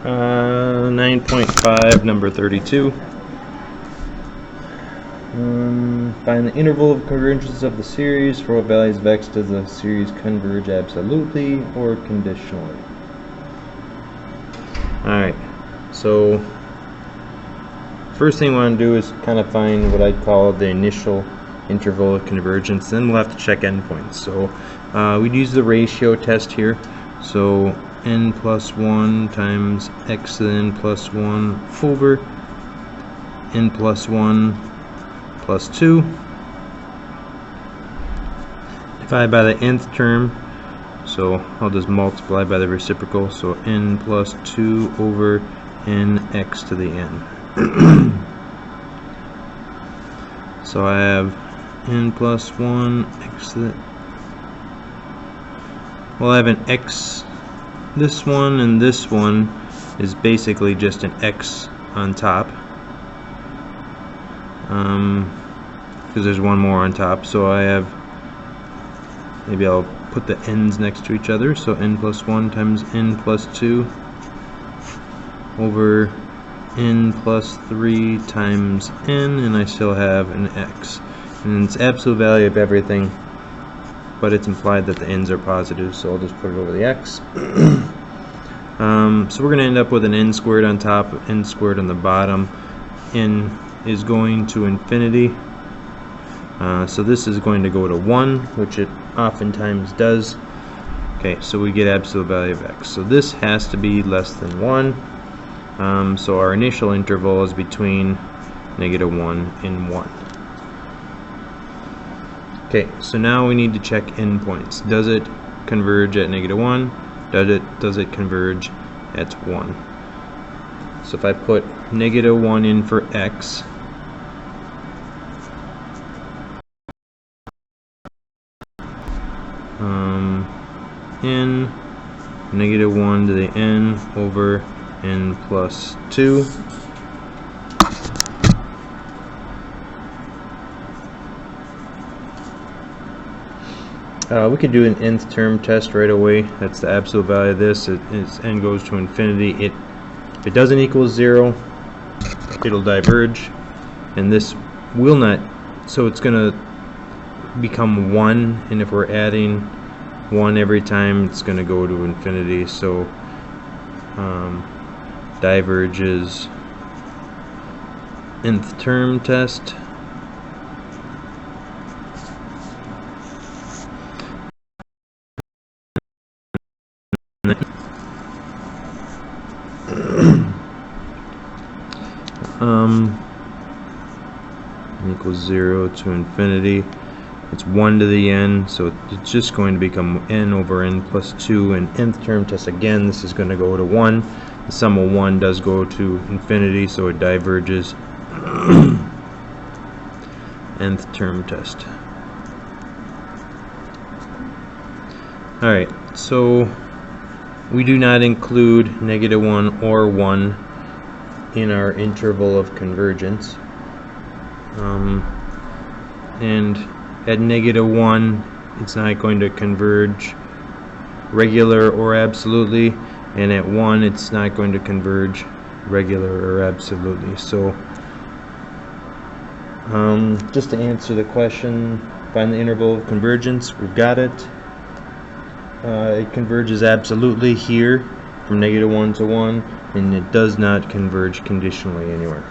9.5, number 32. Find the interval of convergence of the series. For what values of x does the series converge absolutely or conditionally? Alright, so first thing we want to do is kind of find what I'd call the initial interval of convergence. Then we'll have to check endpoints. So we'd use the ratio test here. So n plus 1 times x to the n plus 1 over n plus 1 plus 2 divided by the nth term, so I'll just multiply by the reciprocal, so n plus 2 over nx to the n. So I have n plus 1 x to the, well, I have an x, this one and this one is basically just an x on top, because there's one more on top. So I have, maybe I'll put the n's next to each other, so n plus 1 times n plus 2 over n plus 3 times n, and I still have an x. And it's absolute value of everything, but it's implied that the n's are positive, so I'll just put it over the x. So we're going to end up with an n squared on top, n squared on the bottom. N is going to infinity. So this is going to go to 1, which it oftentimes does. Okay, so we get absolute value of x. So this has to be less than 1. So our initial interval is between -1 and 1. Okay, so now we need to check endpoints. Does it converge at -1? Does it converge at 1? So if I put -1 in for x, n -1 to the n over n plus 2. We could do an nth term test right away. That's the absolute value of this. N goes to infinity. If it doesn't equal 0, it'll diverge, and this will not. So it's going to become 1, and if we're adding 1 every time, it's going to go to infinity. So diverge is nth term test. Equals 0 to infinity. It's 1 to the n, so it's just going to become n over n plus 2, and nth term test again, this is going to go to 1. The sum of 1 does go to infinity, so it diverges. Nth term test. Alright, so we do not include -1 or 1 in our interval of convergence. And at -1, it's not going to converge regular or absolutely, and at 1, it's not going to converge regular or absolutely. So just to answer the question, find the interval of convergence. We've got it. It converges absolutely here from -1 to 1, and it does not converge conditionally anywhere.